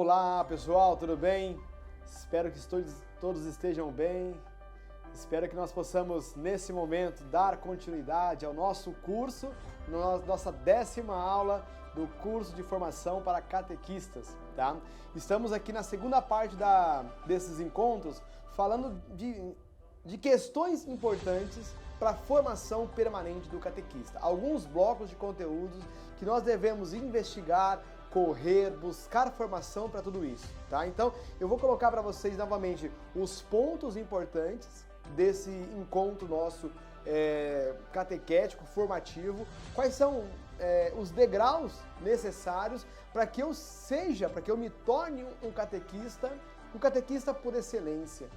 Olá pessoal, tudo bem? Espero que todos estejam bem. Espero que nós possamos nesse momento dar continuidade ao nosso curso, nossa 10ª aula do curso de formação para catequistas, tá? Estamos aqui na segunda parte desses encontros falando de questões importantes para a formação permanente do catequista. Alguns blocos de conteúdos que nós devemos investigar, correr, buscar formação para tudo isso, tá? Então, eu vou colocar para vocês novamente os pontos importantes desse encontro nosso catequético, formativo, quais são os degraus necessários para que eu me torne um catequista por excelência.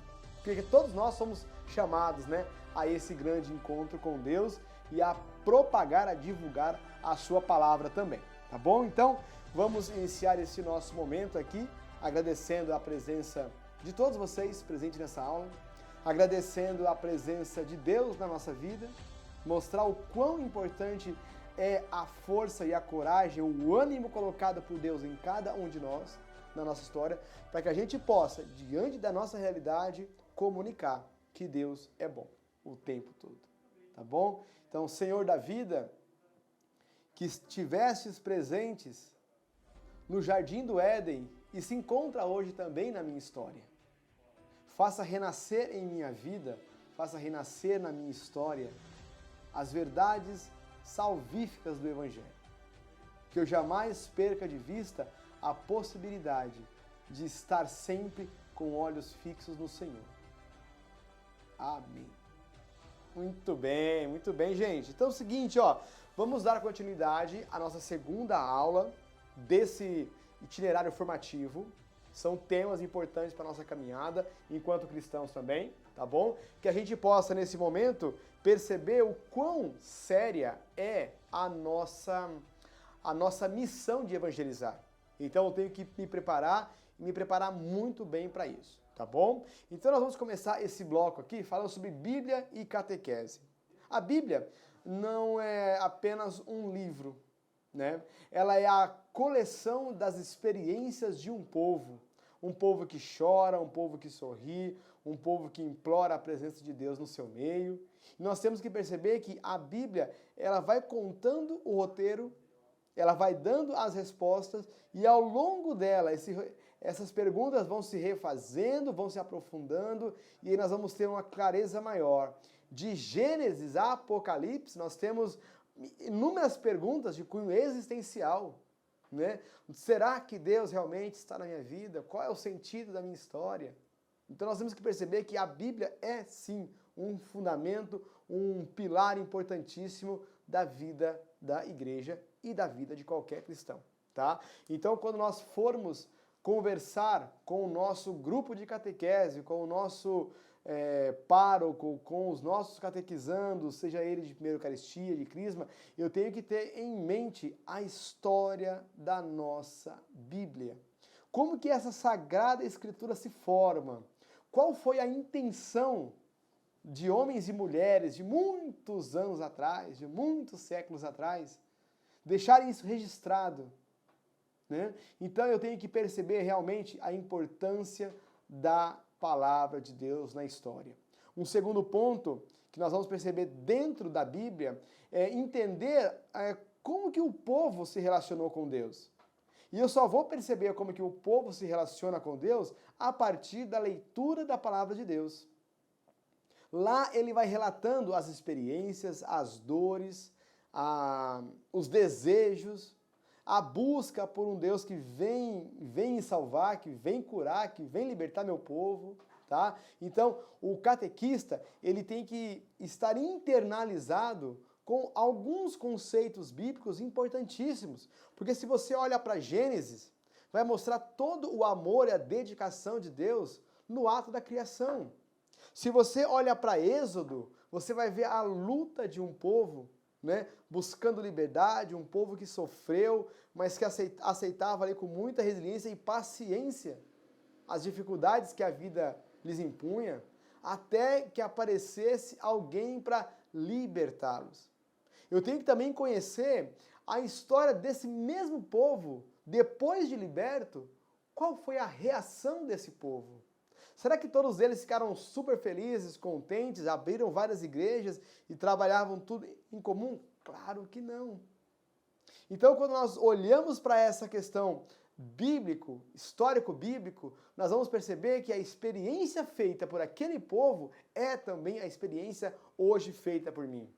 Porque todos nós somos chamados, né, a esse grande encontro com Deus e a propagar, a divulgar a sua palavra também, tá bom? Então, vamos iniciar esse nosso momento aqui, agradecendo a presença de todos vocês presentes nessa aula, agradecendo a presença de Deus na nossa vida, mostrar o quão importante é a força e a coragem, o ânimo colocado por Deus em cada um de nós, na nossa história, para que a gente possa, diante da nossa realidade, comunicar que Deus é bom o tempo todo, tá bom? Então, Senhor da vida, que estivestes presentes no Jardim do Éden e se encontra hoje também na minha história. Faça renascer em minha vida, faça renascer na minha história as verdades salvíficas do Evangelho. Que eu jamais perca de vista a possibilidade de estar sempre com olhos fixos no Senhor. Amém. Muito bem, gente. Então é o seguinte, ó, vamos dar continuidade à nossa segunda aula desse itinerário formativo. São temas importantes para a nossa caminhada, enquanto cristãos também, tá bom? Que a gente possa, nesse momento, perceber o quão séria é a nossa missão de evangelizar. Então eu tenho que me preparar muito bem para isso, tá bom? Então nós vamos começar esse bloco aqui falando sobre Bíblia e catequese. A Bíblia não é apenas um livro, né? Ela é a coleção das experiências de um povo que chora, um povo que sorri, um povo que implora a presença de Deus no seu meio. E nós temos que perceber que a Bíblia, ela vai contando o roteiro, ela vai dando as respostas e ao longo dela essas perguntas vão se refazendo, vão se aprofundando e aí nós vamos ter uma clareza maior. De Gênesis a Apocalipse, nós temos inúmeras perguntas de cunho existencial, né? Será que Deus realmente está na minha vida? Qual é o sentido da minha história? Então nós temos que perceber que a Bíblia é sim um fundamento, um pilar importantíssimo da vida da igreja e da vida de qualquer cristão, tá? Então quando nós formos conversar com o nosso grupo de catequese, com o nosso pároco, com os nossos catequizandos, seja ele de primeira Eucaristia, de Crisma, eu tenho que ter em mente a história da nossa Bíblia. Como que essa Sagrada Escritura se forma? Qual foi a intenção de homens e mulheres de muitos anos atrás, de muitos séculos atrás, deixarem isso registrado, né? Então eu tenho que perceber realmente a importância da palavra de Deus na história. Um segundo ponto que nós vamos perceber dentro da Bíblia é entender como que o povo se relacionou com Deus. E eu só vou perceber como que o povo se relaciona com Deus a partir da leitura da palavra de Deus. Lá ele vai relatando as experiências, as dores, os desejos, a busca por um Deus que vem me salvar, que vem curar, que vem libertar meu povo, tá? Então, o catequista, ele tem que estar internalizado com alguns conceitos bíblicos importantíssimos, porque se você olha para Gênesis, vai mostrar todo o amor e a dedicação de Deus no ato da criação. Se você olha para Êxodo, você vai ver a luta de um povo, né, buscando liberdade, um povo que sofreu, mas que aceitava ali com muita resiliência e paciência as dificuldades que a vida lhes impunha, até que aparecesse alguém para libertá-los. Eu tenho que também conhecer a história desse mesmo povo, depois de liberto, qual foi a reação desse povo? Será que todos eles ficaram super felizes, contentes, abriram várias igrejas e trabalhavam tudo em comum? Claro que não. Então, quando nós olhamos para essa questão bíblico, histórico-bíblico, nós vamos perceber que a experiência feita por aquele povo é também a experiência hoje feita por mim.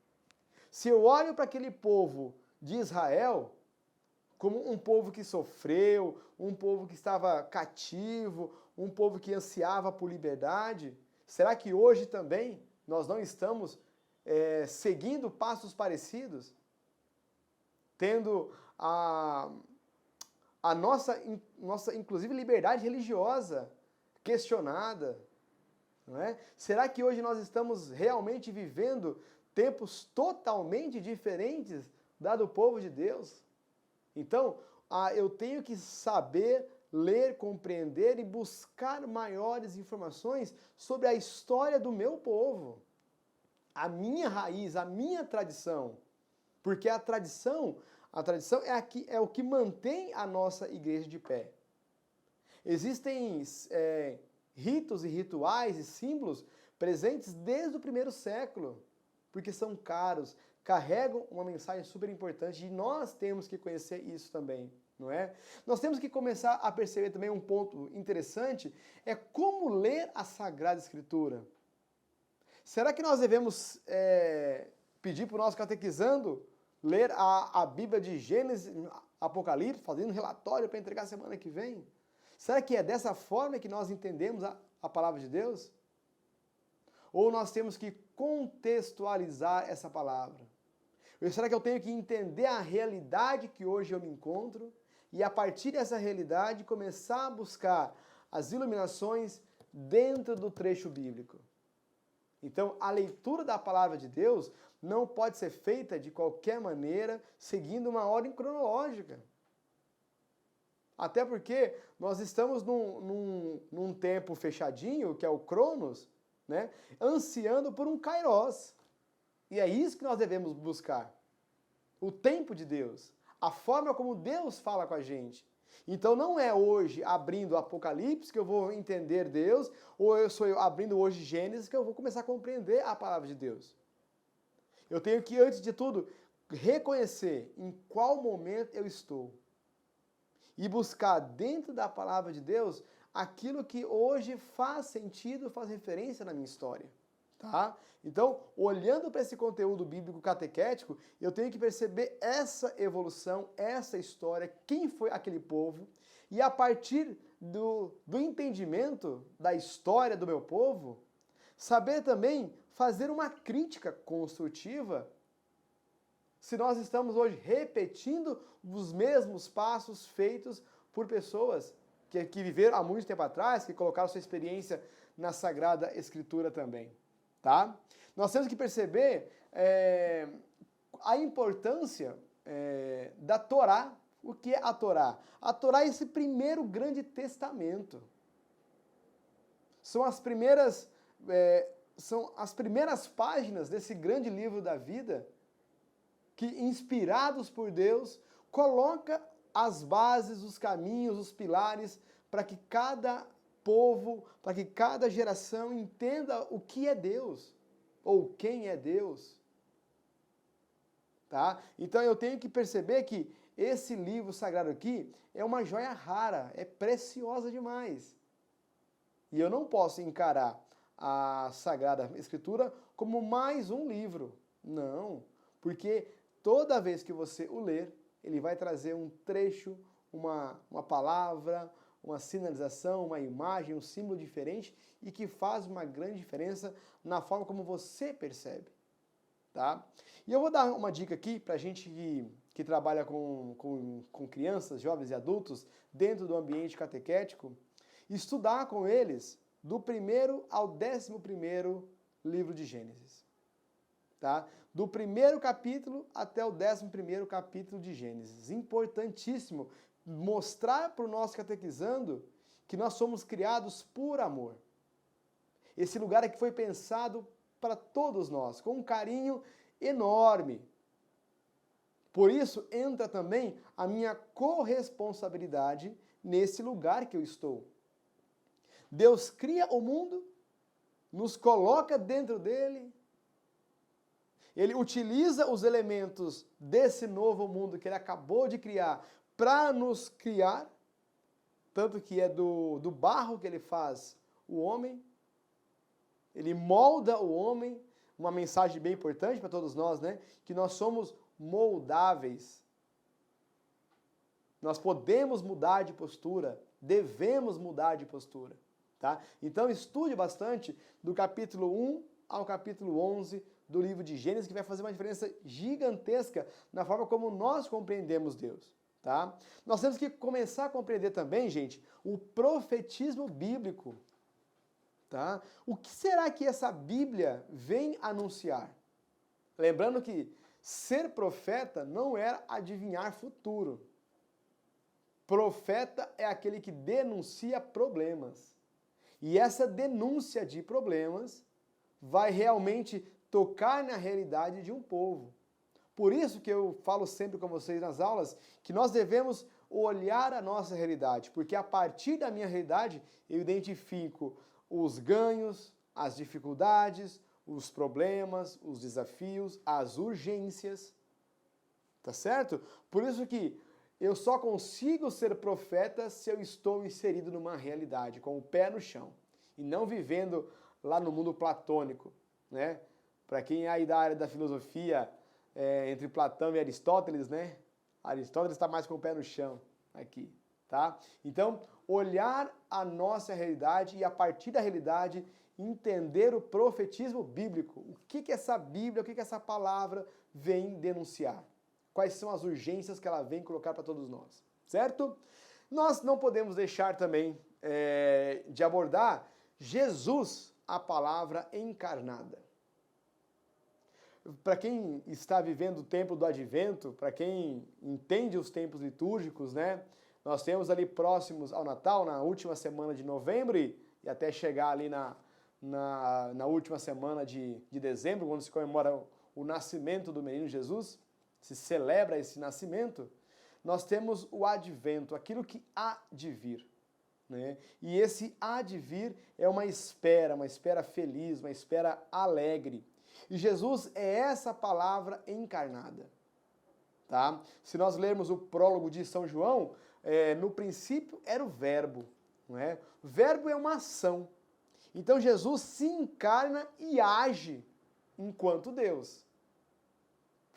Se eu olho para aquele povo de Israel como um povo que sofreu, um povo que estava cativo, um povo que ansiava por liberdade, será que hoje também nós não estamos seguindo passos parecidos? Tendo a nossa, inclusive, liberdade religiosa questionada, não é? Será que hoje nós estamos realmente vivendo tempos totalmente diferentes da do povo de Deus? Então, eu tenho que saber ler, compreender e buscar maiores informações sobre a história do meu povo, a minha raiz, a minha tradição, porque a tradição é o que mantém a nossa igreja de pé. Existem ritos e rituais e símbolos presentes desde o primeiro século, porque são caros, carregam uma mensagem super importante e nós temos que conhecer isso também, não é? Nós temos que começar a perceber também um ponto interessante, é como ler a Sagrada Escritura. Será que nós devemos pedir para o nosso catequizando ler a Bíblia de Gênesis, Apocalipse, fazendo um relatório para entregar semana que vem? Será que é dessa forma que nós entendemos a palavra de Deus? Ou nós temos que contextualizar essa palavra? Ou será que eu tenho que entender a realidade que hoje eu me encontro e a partir dessa realidade começar a buscar as iluminações dentro do trecho bíblico? Então, a leitura da palavra de Deus não pode ser feita de qualquer maneira, seguindo uma ordem cronológica. Até porque nós estamos num tempo fechadinho, que é o Cronos, né, ansiando por um Kairos. E é isso que nós devemos buscar. O tempo de Deus. A forma como Deus fala com a gente. Então não é hoje abrindo o Apocalipse que eu vou entender Deus, ou sou eu abrindo hoje Gênesis que eu vou começar a compreender a palavra de Deus. Eu tenho que, antes de tudo, reconhecer em qual momento eu estou. E buscar dentro da palavra de Deus aquilo que hoje faz sentido, faz referência na minha história. Tá? Então, olhando para esse conteúdo bíblico catequético, eu tenho que perceber essa evolução, essa história, quem foi aquele povo, e a partir do entendimento da história do meu povo, saber também fazer uma crítica construtiva se nós estamos hoje repetindo os mesmos passos feitos por pessoas que viveram há muito tempo atrás, que colocaram sua experiência na Sagrada Escritura também. Tá? Nós temos que perceber a importância da Torá. O que é a Torá? A Torá é esse primeiro grande testamento. São as primeiras páginas desse grande livro da vida que, inspirados por Deus, coloca as bases, os caminhos, os pilares para que cada povo, para que cada geração entenda o que é Deus, ou quem é Deus. Tá? Então eu tenho que perceber que esse livro sagrado aqui é uma joia rara, é preciosa demais. E eu não posso encarar a Sagrada Escritura como mais um livro. Não, porque toda vez que você o ler, ele vai trazer um trecho, uma palavra, uma sinalização, uma imagem, um símbolo diferente e que faz uma grande diferença na forma como você percebe. Tá? E eu vou dar uma dica aqui para a gente que trabalha com crianças, jovens e adultos dentro do ambiente catequético, estudar com eles do 1º ao 11º livro de Gênesis. Tá? Do 1º capítulo até o 11º capítulo de Gênesis. Importantíssimo mostrar para o nosso catequizando que nós somos criados por amor. Esse lugar aqui foi pensado para todos nós, com um carinho enorme. Por isso entra também a minha corresponsabilidade nesse lugar que eu estou. Deus cria o mundo, nos coloca dentro dele, ele utiliza os elementos desse novo mundo que ele acabou de criar para nos criar, tanto que é do barro que ele faz o homem, ele molda o homem, uma mensagem bem importante para todos nós, né? Que nós somos moldáveis. Nós podemos mudar de postura, devemos mudar de postura, tá? Então estude bastante do capítulo 1 ao capítulo 11 do livro de Gênesis, que vai fazer uma diferença gigantesca na forma como nós compreendemos Deus, tá? Nós temos que começar a compreender também, gente, o profetismo bíblico, tá? O que será que essa Bíblia vem anunciar? Lembrando que ser profeta não era adivinhar futuro. Profeta é aquele que denuncia problemas. E essa denúncia de problemas vai realmente tocar na realidade de um povo. Por isso que eu falo sempre com vocês nas aulas que nós devemos olhar a nossa realidade, porque a partir da minha realidade eu identifico os ganhos, as dificuldades, os problemas, os desafios, as urgências. Tá certo? Por isso que eu só consigo ser profeta se eu estou inserido numa realidade, com o pé no chão, e não vivendo lá no mundo platônico, né? Para quem é aí da área da filosofia, entre Platão e Aristóteles, né? Aristóteles está mais com o pé no chão aqui, tá? Então, olhar a nossa realidade e a partir da realidade entender o profetismo bíblico. O que essa Bíblia, o que essa palavra vem denunciar? Quais são as urgências que ela vem colocar para todos nós, certo? Nós não podemos deixar também de abordar Jesus, a palavra encarnada. Para quem está vivendo o tempo do advento, para quem entende os tempos litúrgicos, né? Nós temos ali próximos ao Natal, na última semana de novembro e até chegar ali na última semana de dezembro, quando se comemora o nascimento do menino Jesus, se celebra esse nascimento, nós temos o advento, aquilo que há de vir, né? E esse há de vir é uma espera feliz, uma espera alegre. E Jesus é essa palavra encarnada, tá? Se nós lermos o prólogo de São João, no princípio era o verbo, não é? O verbo é uma ação. Então Jesus se encarna e age enquanto Deus.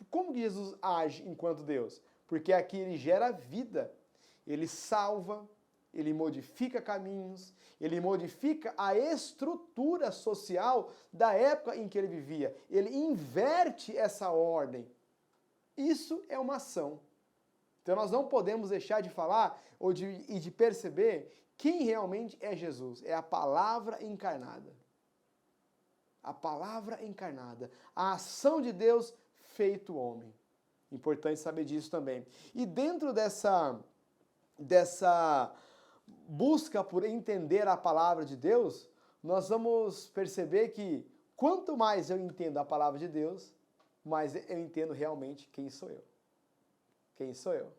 Como que Jesus age enquanto Deus? Porque aqui ele gera vida, ele salva, ele modifica caminhos, ele modifica a estrutura social da época em que ele vivia. Ele inverte essa ordem. Isso é uma ação. Então nós não podemos deixar de falar e de perceber quem realmente é Jesus. É a palavra encarnada. A palavra encarnada. A ação de Deus feito homem. Importante saber disso também. E dentro dessa busca por entender a palavra de Deus, nós vamos perceber que quanto mais eu entendo a palavra de Deus, mais eu entendo realmente quem sou eu. Quem sou eu?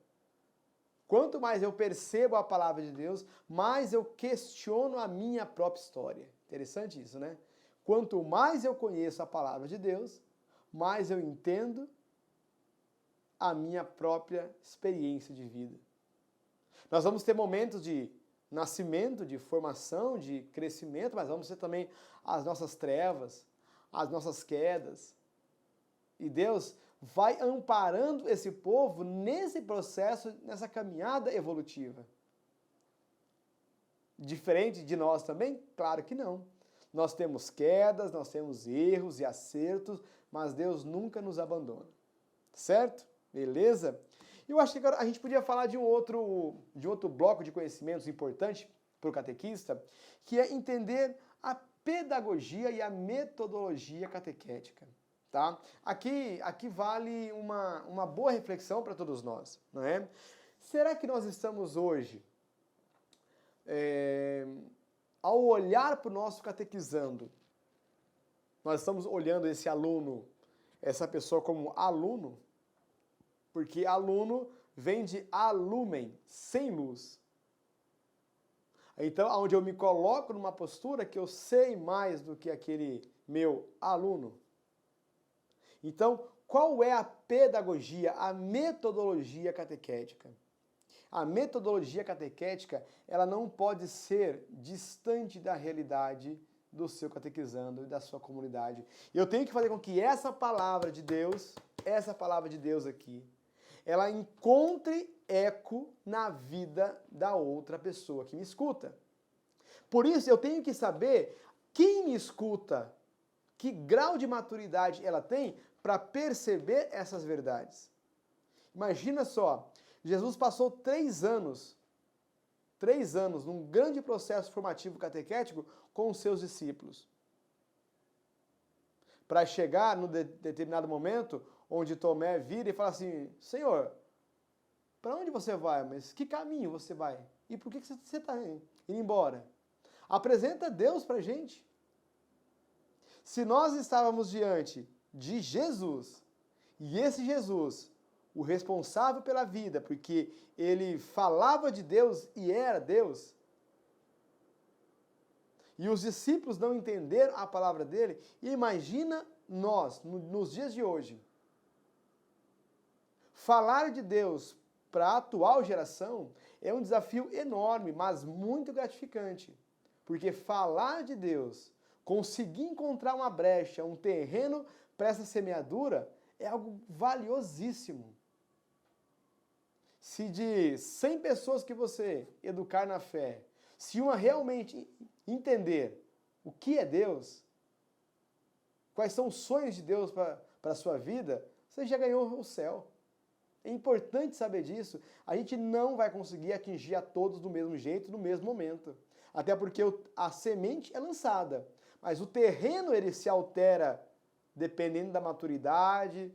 Quanto mais eu percebo a palavra de Deus, mais eu questiono a minha própria história. Interessante isso, né? Quanto mais eu conheço a palavra de Deus, mais eu entendo a minha própria experiência de vida. Nós vamos ter momentos de nascimento, de formação, de crescimento, mas vamos ter também as nossas trevas, as nossas quedas. E Deus vai amparando esse povo nesse processo, nessa caminhada evolutiva. Diferente de nós também? Claro que não. Nós temos quedas, nós temos erros e acertos, mas Deus nunca nos abandona. Certo? Beleza? Eu acho que agora a gente podia falar de um outro bloco de conhecimentos importante para o catequista, que é entender a pedagogia e a metodologia catequética. Tá? Aqui vale uma boa reflexão para todos nós, não é? Será que nós estamos hoje, ao olhar para o nosso catequizando, nós estamos olhando esse aluno, essa pessoa como aluno? Porque aluno vem de alumen, sem luz. Então, onde eu me coloco numa postura que eu sei mais do que aquele meu aluno. Então, qual é a pedagogia, a metodologia catequética? A metodologia catequética, ela não pode ser distante da realidade do seu catequizando e da sua comunidade. Eu tenho que fazer com que essa palavra de Deus aqui, ela encontre eco na vida da outra pessoa que me escuta. Por isso, eu tenho que saber quem me escuta, que grau de maturidade ela tem para perceber essas verdades. Imagina só, Jesus passou 3 anos num grande processo formativo catequético com os seus discípulos. Para chegar num determinado momento, onde Tomé vira e fala assim, Senhor, para onde você vai? Mas que caminho você vai? E por que você está indo embora? Apresenta Deus para a gente. Se nós estávamos diante de Jesus, e esse Jesus, o responsável pela vida, porque ele falava de Deus e era Deus, e os discípulos não entenderam a palavra dele, imagina nós, nos dias de hoje, falar de Deus para a atual geração é um desafio enorme, mas muito gratificante, porque falar de Deus, conseguir encontrar uma brecha, um terreno para essa semeadura, é algo valiosíssimo. Se de 100 pessoas que você educar na fé, se uma realmente entender o que é Deus, quais são os sonhos de Deus para a sua vida, você já ganhou o céu. É importante saber disso. A gente não vai conseguir atingir a todos do mesmo jeito, no mesmo momento. Até porque a semente é lançada, mas o terreno ele se altera dependendo da maturidade,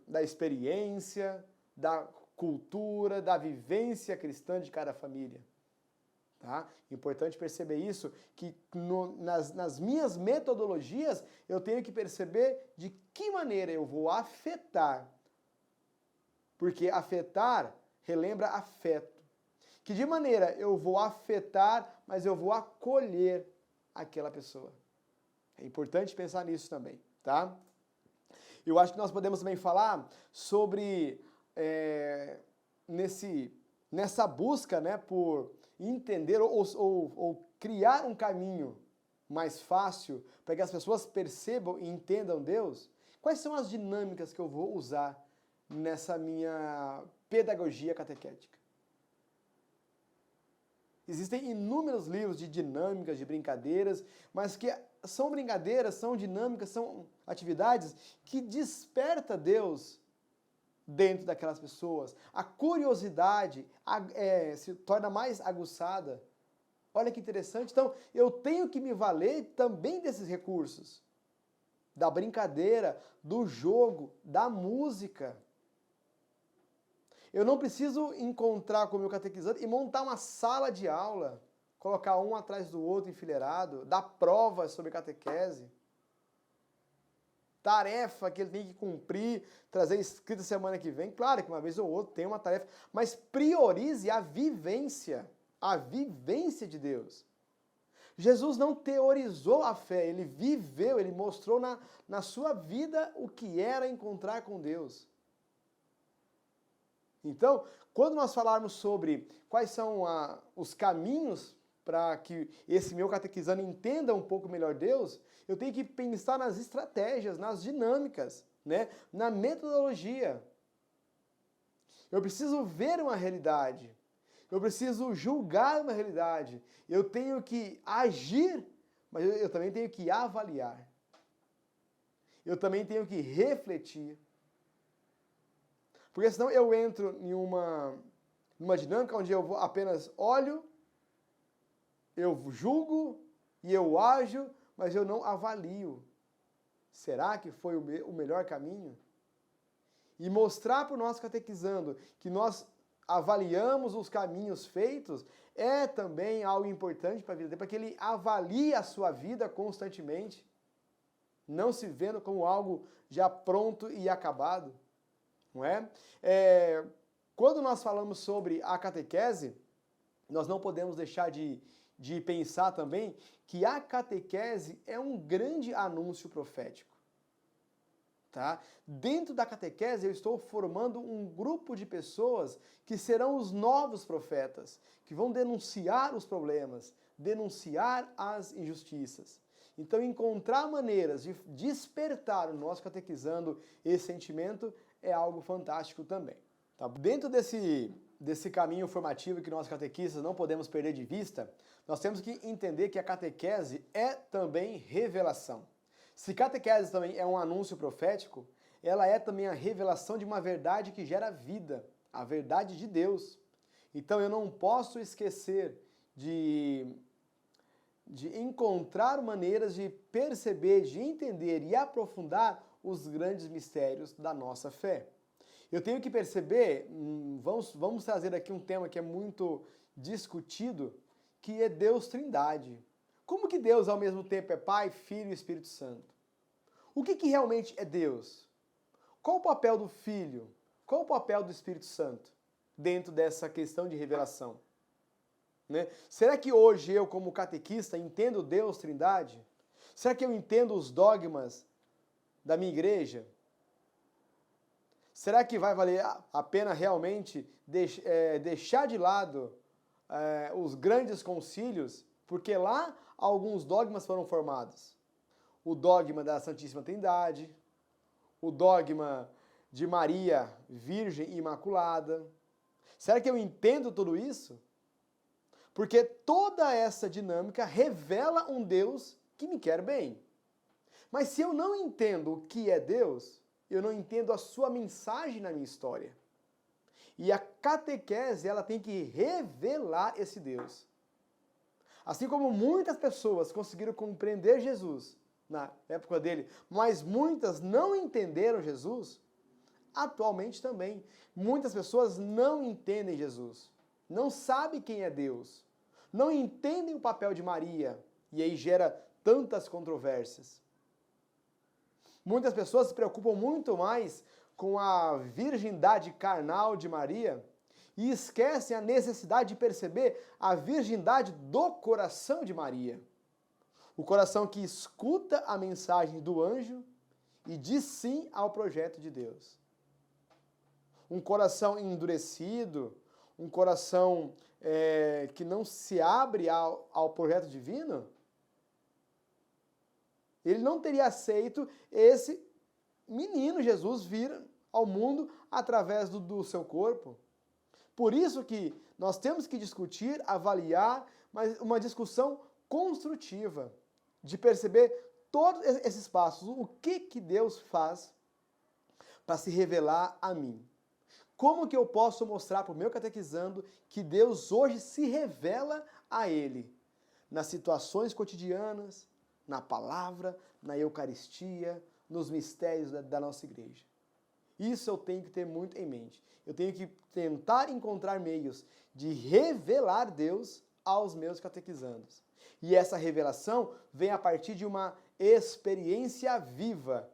da experiência, da cultura, da vivência cristã de cada família. Tá? Importante perceber isso, que nas minhas metodologias eu tenho que perceber de que maneira eu vou afetar. Porque afetar relembra afeto. Que de maneira eu vou afetar, mas eu vou acolher aquela pessoa. É importante pensar nisso também, tá? Eu acho que nós podemos também falar sobre nessa busca, né, por entender ou criar um caminho mais fácil para que as pessoas percebam e entendam Deus. Quais são as dinâmicas que eu vou usar nessa minha pedagogia catequética? Existem inúmeros livros de dinâmicas, de brincadeiras, mas que são brincadeiras, são dinâmicas, são atividades que desperta Deus dentro daquelas pessoas. A curiosidade se torna mais aguçada. Olha que interessante. Então, eu tenho que me valer também desses recursos. Da brincadeira, do jogo, da música. Eu não preciso encontrar com o meu catequizante e montar uma sala de aula, colocar um atrás do outro enfileirado, dar provas sobre catequese, tarefa que ele tem que cumprir, trazer escrita semana que vem. Claro que uma vez ou outra tem uma tarefa, mas priorize a vivência de Deus. Jesus não teorizou a fé, ele viveu, ele mostrou na sua vida o que era encontrar com Deus. Então, quando nós falarmos sobre quais são os caminhos para que esse meu catequizando entenda um pouco melhor Deus, eu tenho que pensar nas estratégias, nas dinâmicas, né? Na metodologia. Eu preciso ver uma realidade, eu preciso julgar uma realidade, eu tenho que agir, mas eu também tenho que avaliar. Eu também tenho que refletir. Porque senão eu entro em numa dinâmica onde eu apenas olho, eu julgo e eu ajo, mas eu não avalio. Será que foi o melhor caminho? E mostrar para o nosso catequizando que nós avaliamos os caminhos feitos é também algo importante para a vida dele, para que ele avalie a sua vida constantemente, não se vendo como algo já pronto e acabado. Não é? Quando nós falamos sobre a catequese, nós não podemos deixar de pensar também que a catequese é um grande anúncio profético. Tá? Dentro da catequese eu estou formando um grupo de pessoas que serão os novos profetas, que vão denunciar os problemas, denunciar as injustiças. Então encontrar maneiras de despertar o nosso catequizando esse sentimento é algo fantástico também. Tá? Dentro desse caminho formativo que nós catequistas não podemos perder de vista, nós temos que entender que a catequese é também revelação. Se catequese também é um anúncio profético, ela é também a revelação de uma verdade que gera vida, a verdade de Deus. Então eu não posso esquecer de encontrar maneiras de perceber, de entender e aprofundar os grandes mistérios da nossa fé. Eu tenho que perceber, vamos trazer aqui um tema que é muito discutido, que é Deus Trindade. Como que Deus ao mesmo tempo é Pai, Filho e Espírito Santo? O que realmente é Deus? Qual o papel do Filho? Qual o papel do Espírito Santo dentro dessa questão de revelação? Né? Será que hoje eu, como catequista, entendo Deus Trindade? Será que eu entendo os dogmas da minha igreja? Será que vai valer a pena realmente deixar de lado os grandes concílios? Porque lá alguns dogmas foram formados. O dogma da Santíssima Trindade, o dogma de Maria Virgem e Imaculada. Será que eu entendo tudo isso? Porque toda essa dinâmica revela um Deus que me quer bem. Mas se eu não entendo o que é Deus, eu não entendo a sua mensagem na minha história. E a catequese, ela tem que revelar esse Deus. Assim como muitas pessoas conseguiram compreender Jesus na época dele, mas muitas não entenderam Jesus, atualmente também. Muitas pessoas não entendem Jesus, não sabem quem é Deus, não entendem o papel de Maria, e aí gera tantas controvérsias. Muitas pessoas se preocupam muito mais com a virgindade carnal de Maria e esquecem a necessidade de perceber a virgindade do coração de Maria. O coração que escuta a mensagem do anjo e diz sim ao projeto de Deus. Um coração endurecido, um coração que não se abre ao projeto divino, ele não teria aceito esse menino Jesus vir ao mundo através do seu corpo. Por isso que nós temos que discutir, avaliar, mas uma discussão construtiva, de perceber todos esses passos, o que Deus faz para se revelar a mim. Como que eu posso mostrar para o meu catequizando que Deus hoje se revela a ele? Nas situações cotidianas, na palavra, na Eucaristia, nos mistérios da nossa igreja. Isso eu tenho que ter muito em mente. Eu tenho que tentar encontrar meios de revelar Deus aos meus catequizandos. E essa revelação vem a partir de uma experiência viva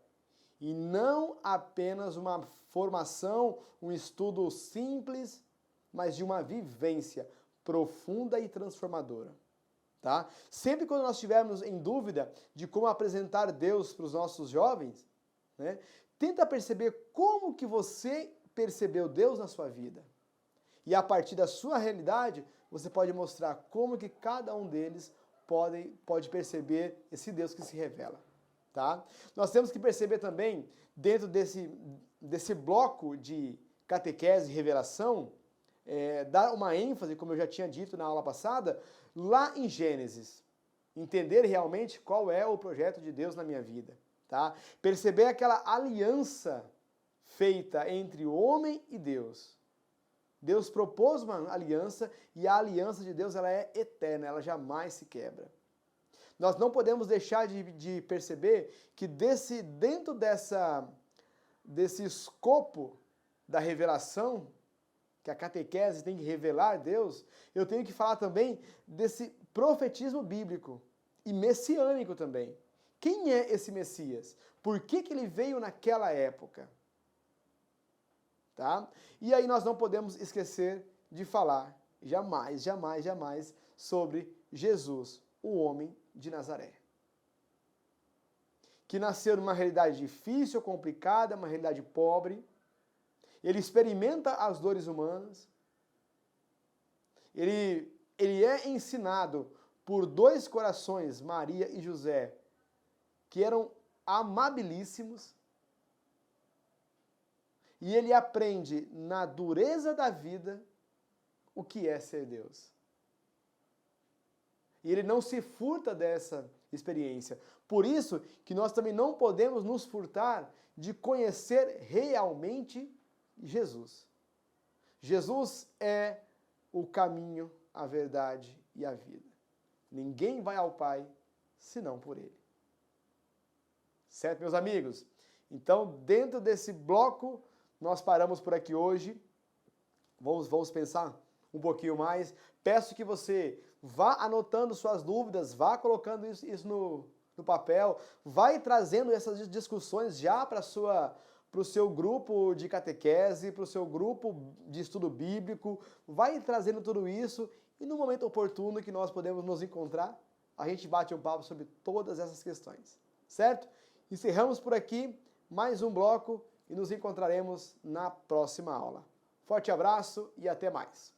e não apenas uma formação, um estudo simples, mas de uma vivência profunda e transformadora. Tá? Sempre quando nós estivermos em dúvida de como apresentar Deus para os nossos jovens, né, tenta perceber como que você percebeu Deus na sua vida. E a partir da sua realidade, você pode mostrar como que cada um deles pode perceber esse Deus que se revela. Tá? Nós temos que perceber também, dentro desse bloco de catequese e revelação, dar uma ênfase, como eu já tinha dito na aula passada, lá em Gênesis. Entender realmente qual é o projeto de Deus na minha vida. Tá? Perceber aquela aliança feita entre o homem e Deus. Deus propôs uma aliança e a aliança de Deus ela é eterna, ela jamais se quebra. Nós não podemos deixar de perceber que dentro desse escopo da revelação, que a catequese tem que revelar Deus, eu tenho que falar também desse profetismo bíblico e messiânico também. Quem é esse Messias? Por que ele veio naquela época? Tá? E aí nós não podemos esquecer de falar Jamais, jamais, jamais sobre Jesus, o homem de Nazaré. Que nasceu numa realidade difícil, complicada, uma realidade pobre. Ele experimenta as dores humanas. Ele é ensinado por dois corações, Maria e José, que eram amabilíssimos. E ele aprende na dureza da vida o que é ser Deus. E ele não se furta dessa experiência. Por isso que nós também não podemos nos furtar de conhecer realmente Jesus. Jesus é o caminho, a verdade e a vida. Ninguém vai ao Pai senão por Ele. Certo, meus amigos? Então, dentro desse bloco, nós paramos por aqui hoje. Vamos pensar um pouquinho mais. Peço que você vá anotando suas dúvidas, vá colocando isso no papel, vai trazendo essas discussões já para o seu grupo de catequese, para o seu grupo de estudo bíblico, vai trazendo tudo isso e no momento oportuno que nós podemos nos encontrar, a gente bate um papo sobre todas essas questões, certo? Encerramos por aqui mais um bloco e nos encontraremos na próxima aula. Forte abraço e até mais!